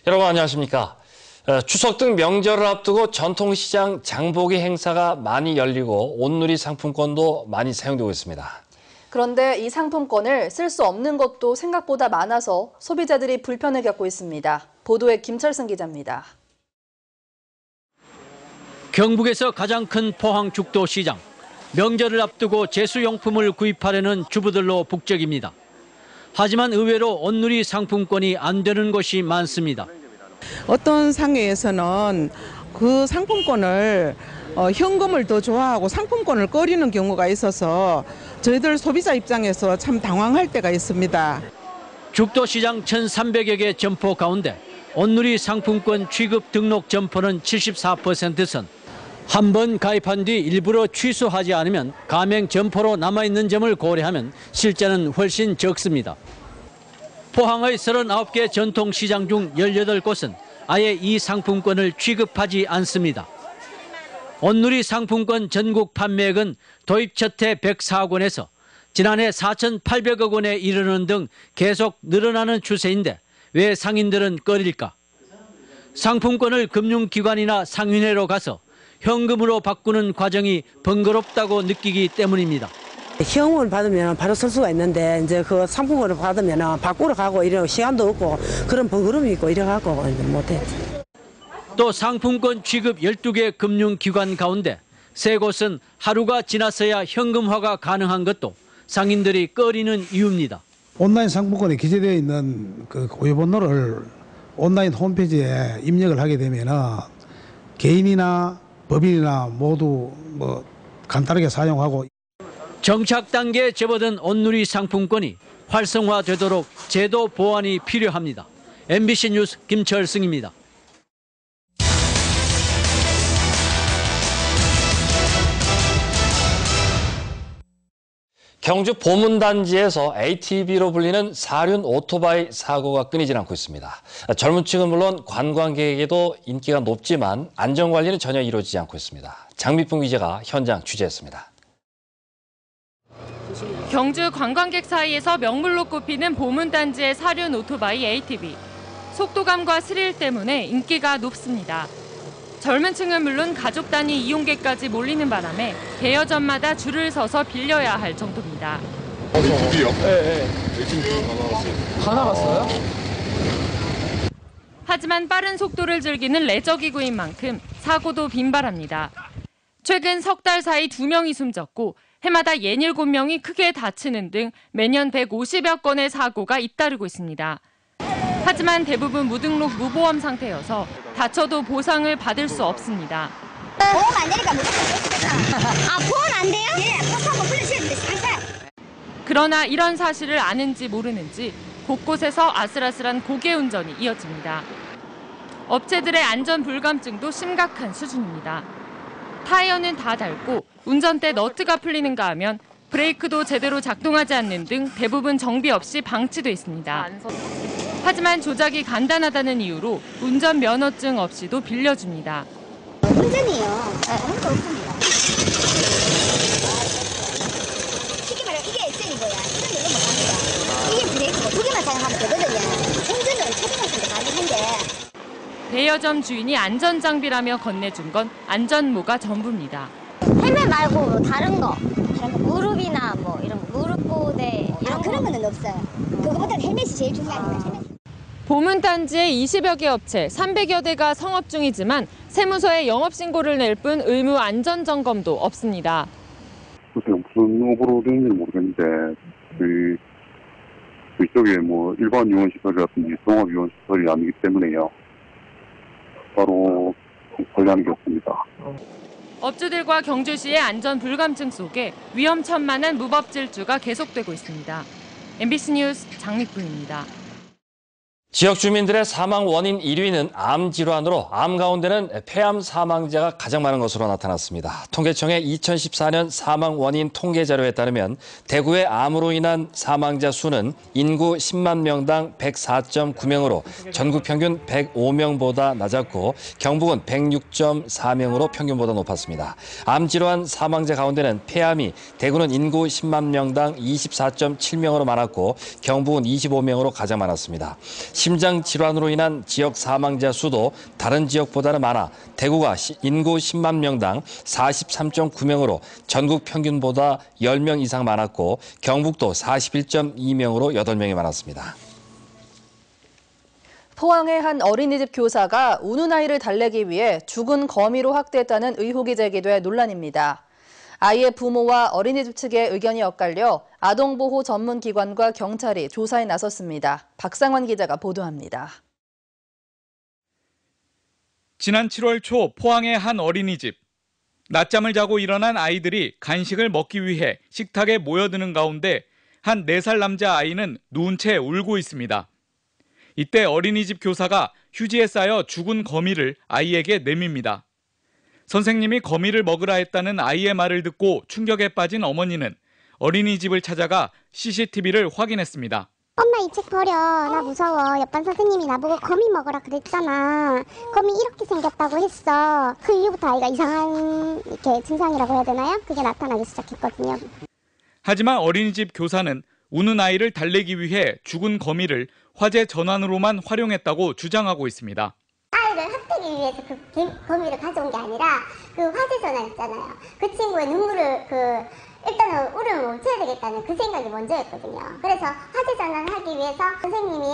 여러분 안녕하십니까? 추석 등 명절을 앞두고 전통시장 장보기 행사가 많이 열리고 온누리 상품권도 많이 사용되고 있습니다. 그런데 이 상품권을 쓸 수 없는 것도 생각보다 많아서 소비자들이 불편을 겪고 있습니다. 보도에 김철승 기자입니다. 경북에서 가장 큰 포항 죽도시장. 명절을 앞두고 제수용품을 구입하려는 주부들로 북적입니다. 하지만 의외로 온누리 상품권이 안 되는 곳이 많습니다. 어떤 상회에서는 그 상품권을 현금을 더 좋아하고 상품권을 꺼리는 경우가 있어서 저희들 소비자 입장에서 참 당황할 때가 있습니다. 죽도시장 1,300여 개 점포 가운데 온누리 상품권 취급 등록 점포는 74%선. 한 번 가입한 뒤 일부러 취소하지 않으면 가맹 점포로 남아있는 점을 고려하면 실제는 훨씬 적습니다. 포항의 39개 전통시장 중 18곳은 아예 이 상품권을 취급하지 않습니다. 온누리 상품권 전국 판매액은 도입 첫 해 104억 지난해 4,800억 원에 이르는 등 계속 늘어나는 추세인데 왜 상인들은 꺼릴까? 상품권을 금융기관이나 상인회로 가서 현금으로 바꾸는 과정이 번거롭다고 느끼기 때문입니다. 현금을 받으면 바로 쓸 수가 있는데 이제 그 상품권을 받으면 바꾸러 가고 이런 시간도 없고 그런 번거로움이 있고 이래갖고 못해. 또 상품권 취급 12개 금융기관 가운데 3곳은 하루가 지나서야 현금화가 가능한 것도 상인들이 꺼리는 이유입니다. 온라인 상품권에 기재되어 있는 그 고유번호를 온라인 홈페이지에 입력을 하게 되면 개인이나 법인이나 모두 간단하게 사용하고. 정착 단계에 접어든 온누리 상품권이 활성화되도록 제도 보완이 필요합니다. MBC 뉴스 김철승입니다. 경주 보문단지에서 ATV로 불리는 사륜 오토바이 사고가 끊이질 않고 있습니다. 젊은 층은 물론 관광객에게도 인기가 높지만 안전관리는 전혀 이루어지지 않고 있습니다. 장미풍 기자가 현장 취재했습니다. 경주 관광객 사이에서 명물로 꼽히는 보문단지의 사륜 오토바이 ATV. 속도감과 스릴 때문에 인기가 높습니다. 젊은 층은 물론 가족 단위 이용객까지 몰리는 바람에 대여점마다 줄을 서서 빌려야 할 정도입니다. ATV요? 네. 다 나갔어요? 하지만 빠른 속도를 즐기는 레저기구인 만큼 사고도 빈발합니다. 최근 석 달 사이 2명이 숨졌고 해마다 67명이 크게 다치는 등 매년 150여 건의 사고가 잇따르고 있습니다. 하지만 대부분 무등록 무보험 상태여서 다쳐도 보상을 받을 수 없습니다. 보험 안 되니까 무조건 아, 보험 안 돼요? 네, 버스 한번 불러주시는데 살살. 그러나 이런 사실을 아는지 모르는지 곳곳에서 아슬아슬한 고개 운전이 이어집니다. 업체들의 안전 불감증도 심각한 수준입니다. 타이어는 다 닳고 운전대 너트가 풀리는가 하면 브레이크도 제대로 작동하지 않는 등 대부분 정비 없이 방치돼 있습니다. 하지만 조작이 간단하다는 이유로 운전 면허증 없이도 빌려줍니다. 운전이요. 아무것도 없습니다. 쉽게 말해 이게 엑셀이고요. 이건 못합니다. 이게 브레이크고 두 개만 사용하면 되거든요. 운전은 초등학생도 가능한데. 대여점 주인이 안전장비라며 건네준 건 안전모가 전부입니다. 헬멧 말고 다른 거 무릎이나 뭐 이런 무릎 보호대 이런 그런 거는 없어요. 그거보다는 헬멧이 제일 중요합니다. 보문단지의 20여 개 업체 300여 대가 성업 중이지만 세무서에 영업신고를 낼 뿐 의무 안전점검도 없습니다. 글쎄요, 무슨 업으로 되는지 모르겠는데 이쪽에 일반 유원시설이라든지 종합유원시설이 아니기 때문에요. 바로 관리하는 게 없습니다. 업주들과 경주시의 안전 불감증 속에 위험천만한 무법 질주가 계속되고 있습니다. MBC 뉴스 장미풍입니다. 지역 주민들의 사망 원인 1위는 암 질환으로 암 가운데는 폐암 사망자가 가장 많은 것으로 나타났습니다. 통계청의 2014년 사망 원인 통계 자료에 따르면 대구의 암으로 인한 사망자 수는 인구 10만 명당 104.9명으로 전국 평균 105명보다 낮았고 경북은 106.4명으로 평균보다 높았습니다. 암 질환 사망자 가운데는 폐암이 대구는 인구 10만 명당 24.7명으로 많았고 경북은 25명으로 가장 많았습니다. 심장 질환으로 인한 지역 사망자 수도 다른 지역보다는 많아 대구가 인구 10만 명당 43.9명으로 전국 평균보다 10명 이상 많았고 경북도 41.2명으로 8명이 많았습니다. 포항의 한 어린이집 교사가 우는 아이를 달래기 위해 죽은 거미로 학대했다는 의혹이 제기돼 논란입니다. 아이의 부모와 어린이집 측의 의견이 엇갈려 아동보호 전문기관과 경찰이 조사에 나섰습니다. 박상원 기자가 보도합니다. 지난 7월 초 포항의 한 어린이집. 낮잠을 자고 일어난 아이들이 간식을 먹기 위해 식탁에 모여드는 가운데 한 4살 남자 아이는 누운 채 울고 있습니다. 이때 어린이집 교사가 휴지에 쌓여 죽은 거미를 아이에게 내밉니다. 선생님이 거미를 먹으라 했다는 아이의 말을 듣고 충격에 빠진 어머니는 어린이집을 찾아가 CCTV를 확인했습니다. 엄마 이 책 버려. 나 무서워. 옆반 선생님이 나보고 거미 먹으라 그랬잖아. 거미 이렇게 생겼다고 했어. 그 이후부터 아이가 이상한 증상이라고 해야 되나요? 그게 나타나기 시작했거든요. 하지만 어린이집 교사는 우는 아이를 달래기 위해 죽은 거미를 화재 전환으로만 활용했다고 주장하고 있습니다. 아이를 학대하기 위해서 그 거미를 가져온 게 아니라 그 화재 전환 있잖아요. 그 친구의 눈물을 일단은 울음을 멈춰야 되겠다는 그 생각이 먼저였거든요. 그래서 화재 전환을 하기 위해서 선생님이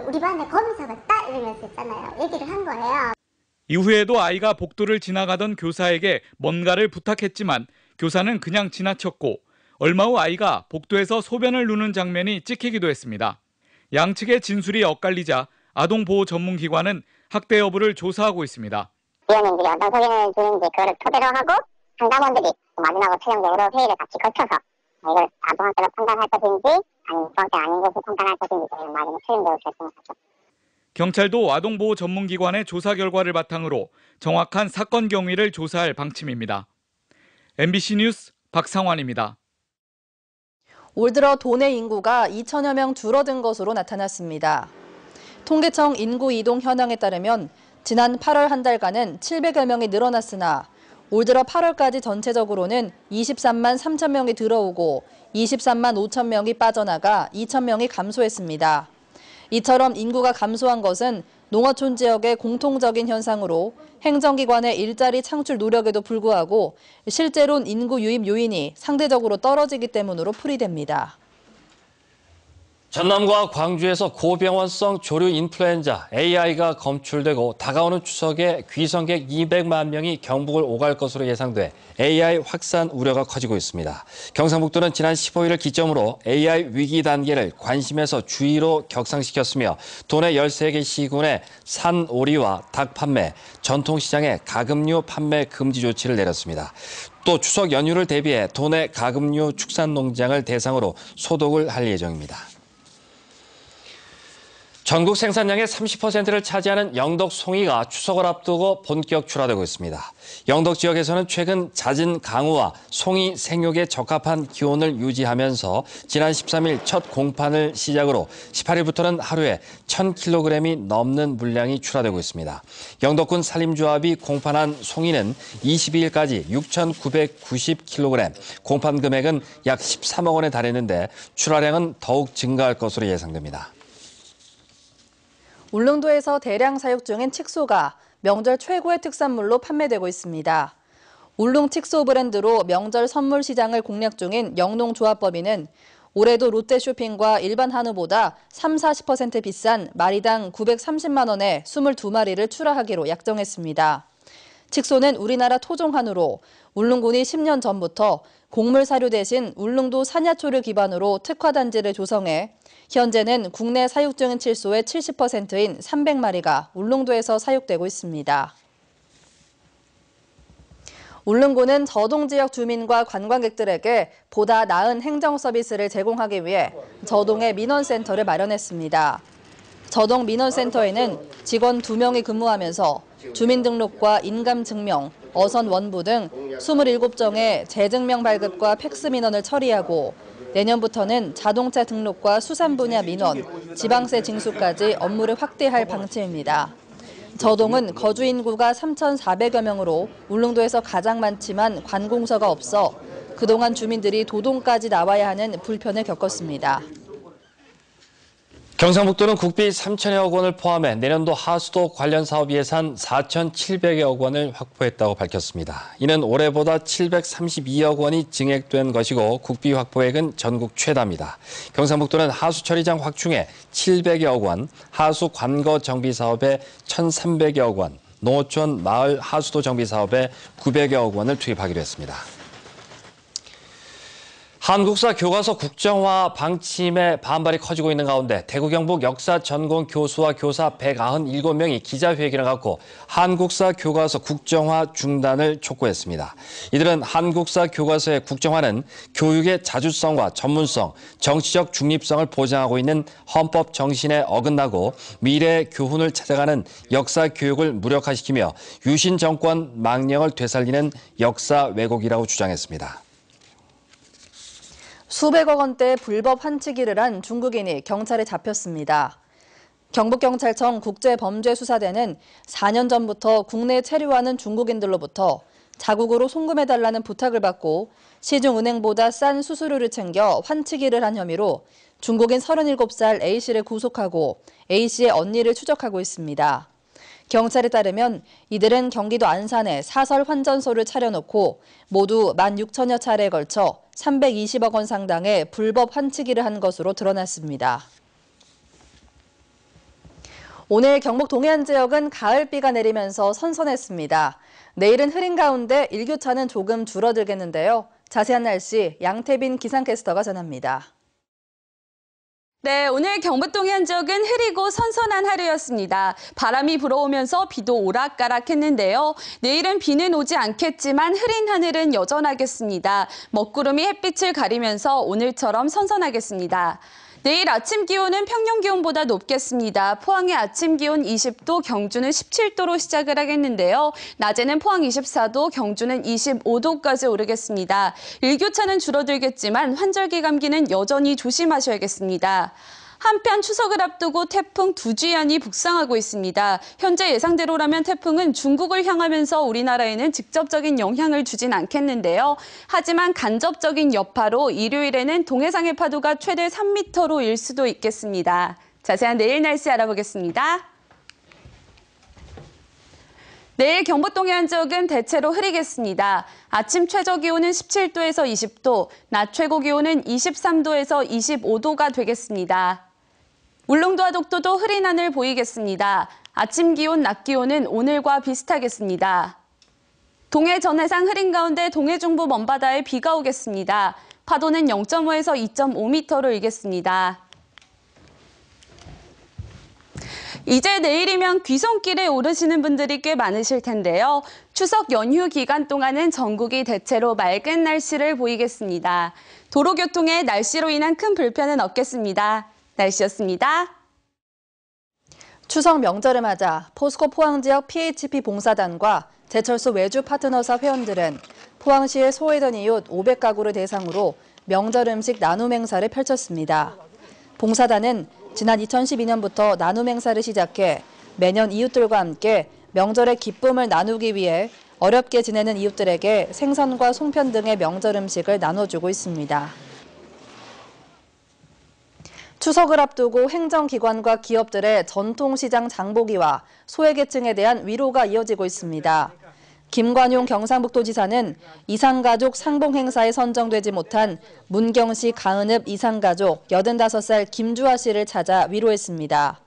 우리 반에 거미 잡았다 이러면서 있잖아요. 얘기를 한 거예요. 이후에도 아이가 복도를 지나가던 교사에게 뭔가를 부탁했지만 교사는 그냥 지나쳤고 얼마 후 아이가 복도에서 소변을 누는 장면이 찍히기도 했습니다. 양측의 진술이 엇갈리자 아동보호 전문기관은 학대 여부를 조사하고 있습니다. 위원님들이 어떤 소견을 주는지 그거를 토대로 하고 상담원들이 마지막으로 최종적으로 회의를 같이 거쳐서 이걸 아동학대로 판단할 것인지 아니면 중학대 아닌 것을 판단할 것인지 마지막 최종적으로 결정하죠. 경찰도 아동보호 전문기관의 조사 결과를 바탕으로 정확한 사건 경위를 조사할 방침입니다. MBC 뉴스 박상환입니다. 올 들어 도내 인구가 2천여 명 줄어든 것으로 나타났습니다. 통계청 인구 이동 현황에 따르면 지난 8월 한 달간은 700여 명이 늘어났으나 올 들어 8월까지 전체적으로는 23만 3천 명이 들어오고 23만 5천 명이 빠져나가 2천 명이 감소했습니다. 이처럼 인구가 감소한 것은 농어촌 지역의 공통적인 현상으로 행정기관의 일자리 창출 노력에도 불구하고 실제로는 인구 유입 요인이 상대적으로 떨어지기 때문으로 풀이됩니다. 전남과 광주에서 고병원성 조류 인플루엔자 AI가 검출되고 다가오는 추석에 귀성객 200만 명이 경북을 오갈 것으로 예상돼 AI 확산 우려가 커지고 있습니다. 경상북도는 지난 15일을 기점으로 AI 위기 단계를 관심에서 주의로 격상시켰으며 도내 13개 시군의 산오리와 닭 판매, 전통시장의 가금류 판매 금지 조치를 내렸습니다. 또 추석 연휴를 대비해 도내 가금류 축산 농장을 대상으로 소독을 할 예정입니다. 전국 생산량의 30%를 차지하는 영덕 송이가 추석을 앞두고 본격 출하되고 있습니다. 영덕 지역에서는 최근 잦은 강우와 송이 생육에 적합한 기온을 유지하면서 지난 13일 첫 공판을 시작으로 18일부터는 하루에 1,000kg이 넘는 물량이 출하되고 있습니다. 영덕군 산림조합이 공판한 송이는 22일까지 6,990kg, 공판 금액은 약 13억 원에 달했는데 출하량은 더욱 증가할 것으로 예상됩니다. 울릉도에서 대량 사육 중인 칡소가 명절 최고의 특산물로 판매되고 있습니다. 울릉 칡소 브랜드로 명절 선물 시장을 공략 중인 영농조합법인은 올해도 롯데쇼핑과 일반 한우보다 30-40% 비싼 마리당 930만 원에 22마리를 출하하기로 약정했습니다. 칡소는 우리나라 토종 한우로 울릉군이 10년 전부터 곡물 사료 대신 울릉도 산야초를 기반으로 특화단지를 조성해 현재는 국내 사육 중인 칡소의 70%인 300마리가 울릉도에서 사육되고 있습니다. 울릉군은 저동 지역 주민과 관광객들에게 보다 나은 행정 서비스를 제공하기 위해 저동의 민원센터를 마련했습니다. 저동 민원센터에는 직원 2명이 근무하면서 주민등록과 인감증명, 어선 원부 등 27정의 재증명 발급과 팩스 민원을 처리하고 내년부터는 자동차 등록과 수산 분야 민원, 지방세 징수까지 업무를 확대할 방침입니다. 저동은 거주 인구가 3,400여 명으로 울릉도에서 가장 많지만 관공서가 없어 그동안 주민들이 도동까지 나와야 하는 불편을 겪었습니다. 경상북도는 국비 3천여억 원을 포함해 내년도 하수도 관련 사업 예산 4,700여억 원을 확보했다고 밝혔습니다. 이는 올해보다 732억 원이 증액된 것이고 국비 확보액은 전국 최다입니다. 경상북도는 하수 처리장 확충에 700여억 원, 하수 관거 정비 사업에 1,300여억 원, 농어촌 마을 하수도 정비 사업에 900여억 원을 투입하기로 했습니다. 한국사 교과서 국정화 방침에 반발이 커지고 있는 가운데 대구 경북 역사 전공 교수와 교사 197명이 기자회견을 갖고 한국사 교과서 국정화 중단을 촉구했습니다. 이들은 한국사 교과서의 국정화는 교육의 자주성과 전문성, 정치적 중립성을 보장하고 있는 헌법 정신에 어긋나고 미래의 교훈을 찾아가는 역사 교육을 무력화시키며 유신 정권 망령을 되살리는 역사 왜곡이라고 주장했습니다. 수백억 원대 불법 환치기를 한 중국인이 경찰에 잡혔습니다. 경북경찰청 국제범죄수사대는 4년 전부터 국내에 체류하는 중국인들로부터 자국으로 송금해달라는 부탁을 받고 시중은행보다 싼 수수료를 챙겨 환치기를 한 혐의로 중국인 37살 A씨를 구속하고 A씨의 언니를 추적하고 있습니다. 경찰에 따르면 이들은 경기도 안산에 사설 환전소를 차려놓고 모두 16,000여 차례에 걸쳐 320억 원 상당의 불법 환치기를 한 것으로 드러났습니다. 오늘 경북 동해안 지역은 가을비가 내리면서 선선했습니다. 내일은 흐린 가운데 일교차는 조금 줄어들겠는데요. 자세한 날씨 양태빈 기상캐스터가 전합니다. 네, 오늘 경북 동해안 지역은 흐리고 선선한 하루였습니다. 바람이 불어오면서 비도 오락가락했는데요. 내일은 비는 오지 않겠지만 흐린 하늘은 여전하겠습니다. 먹구름이 햇빛을 가리면서 오늘처럼 선선하겠습니다. 내일 아침 기온은 평년 기온보다 높겠습니다. 포항의 아침 기온 20도, 경주는 17도로 시작을 하겠는데요. 낮에는 포항 24도, 경주는 25도까지 오르겠습니다. 일교차는 줄어들겠지만 환절기 감기는 여전히 조심하셔야겠습니다. 한편 추석을 앞두고 태풍 두쥐안이 북상하고 있습니다. 현재 예상대로라면 태풍은 중국을 향하면서 우리나라에는 직접적인 영향을 주진 않겠는데요. 하지만 간접적인 여파로 일요일에는 동해상의 파도가 최대 3m로 일 수도 있겠습니다. 자세한 내일 날씨 알아보겠습니다. 내일 경북 동해안 지역은 대체로 흐리겠습니다. 아침 최저 기온은 17도에서 20도, 낮 최고 기온은 23도에서 25도가 되겠습니다. 울릉도와 독도도 흐린 하늘 보이겠습니다. 아침 기온, 낮 기온은 오늘과 비슷하겠습니다. 동해 전해상 흐린 가운데 동해 중부 먼바다에 비가 오겠습니다. 파도는 0.5에서 2.5m로 일겠습니다. 이제 내일이면 귀성길에 오르시는 분들이 꽤 많으실 텐데요. 추석 연휴 기간 동안은 전국이 대체로 맑은 날씨를 보이겠습니다. 도로교통에 날씨로 인한 큰 불편은 없겠습니다. 날씨였습니다. 추석 명절을 맞아 포스코 포항 지역 PHP 봉사단과 제철소 외주 파트너사 회원들은 포항시의 소외된 이웃 500가구를 대상으로 명절 음식 나눔 행사를 펼쳤습니다. 봉사단은 지난 2012년부터 나눔 행사를 시작해 매년 이웃들과 함께 명절의 기쁨을 나누기 위해 어렵게 지내는 이웃들에게 생선과 송편 등의 명절 음식을 나눠주고 있습니다. 추석을 앞두고 행정기관과 기업들의 전통시장 장보기와 소외계층에 대한 위로가 이어지고 있습니다. 김관용 경상북도지사는 이상가족 상봉행사에 선정되지 못한 문경시 가은읍 이상가족 85살 김주아 씨를 찾아 위로했습니다.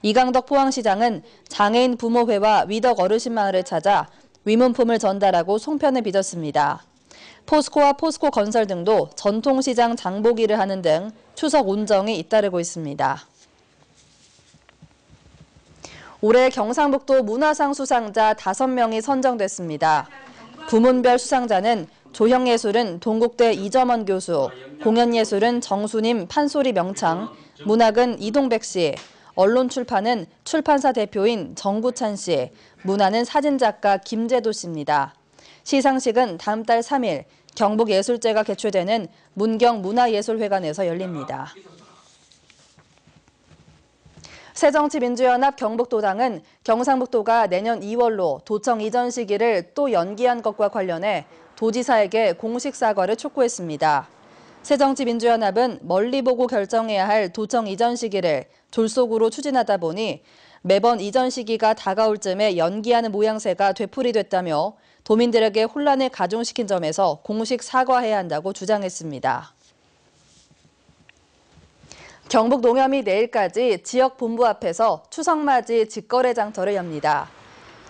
이강덕 포항시장은 장애인 부모회와 위덕 어르신마을을 찾아 위문품을 전달하고 송편을 빚었습니다. 포스코와 포스코 건설 등도 전통시장 장보기를 하는 등 추석 운정이 잇따르고 있습니다. 올해 경상북도 문화상 수상자 5명이 선정됐습니다. 부문별 수상자는 조형예술은 동국대 이점원 교수, 공연예술은 정수님 판소리 명창, 문학은 이동백 씨, 언론출판은 출판사 대표인 정구찬 씨, 문화는 사진작가 김재도 씨입니다. 시상식은 다음 달 3일 경북예술제가 개최되는 문경문화예술회관에서 열립니다. 새정치민주연합 경북도당은 경상북도가 내년 2월로 도청 이전 시기를 또 연기한 것과 관련해 도지사에게 공식 사과를 촉구했습니다. 새정치민주연합은 멀리 보고 결정해야 할 도청 이전 시기를 졸속으로 추진하다 보니 매번 이전 시기가 다가올 즈음에 연기하는 모양새가 되풀이됐다며 도민들에게 혼란을 가중시킨 점에서 공식 사과해야 한다고 주장했습니다. 경북 농협이 내일까지 지역 본부 앞에서 추석맞이 직거래 장터를 엽니다.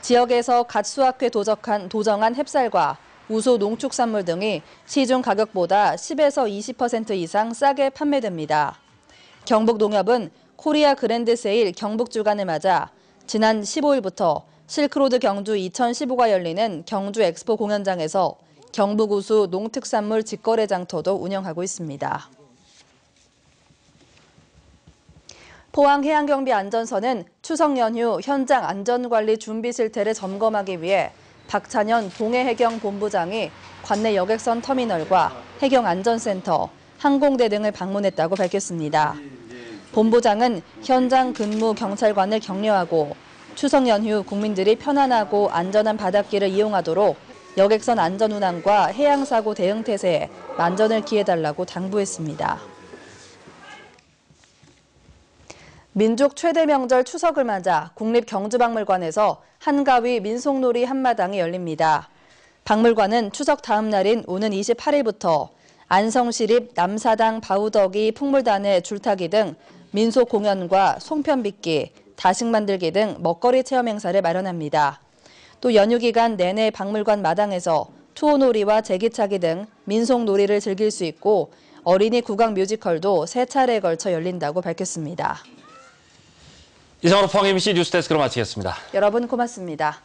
지역에서 갓 수확해 도정한 햅쌀과 우수 농축산물 등이 시중 가격보다 10에서 20% 이상 싸게 판매됩니다. 경북 농협은 코리아 그랜드 세일 경북 주간을 맞아 지난 15일부터 실크로드 경주 2015가 열리는 경주 엑스포 공연장에서 경북 우수 농특산물 직거래 장터도 운영하고 있습니다. 포항해양경비안전서는 추석 연휴 현장 안전관리 준비 실태를 점검하기 위해 박찬현 동해해경본부장이 관내 여객선 터미널과 해경안전센터, 항공대 등을 방문했다고 밝혔습니다. 본부장은 현장 근무 경찰관을 격려하고 추석 연휴 국민들이 편안하고 안전한 바닷길을 이용하도록 여객선 안전운항과 해양사고 대응 태세에 만전을 기해달라고 당부했습니다. 민족 최대 명절 추석을 맞아 국립경주박물관에서 한가위 민속놀이 한마당이 열립니다. 박물관은 추석 다음 날인 오는 28일부터 안성시립 남사당 바우덕이 풍물단의 줄타기 등 민속 공연과 송편빚기, 다식 만들기 등 먹거리 체험 행사를 마련합니다. 또 연휴 기간 내내 박물관 마당에서 투호놀이와 제기차기 등 민속놀이를 즐길 수 있고 어린이 국악 뮤지컬도 3차례에 걸쳐 열린다고 밝혔습니다. 이상으로 포항 MBC 뉴스데스크로 마치겠습니다. 여러분 고맙습니다.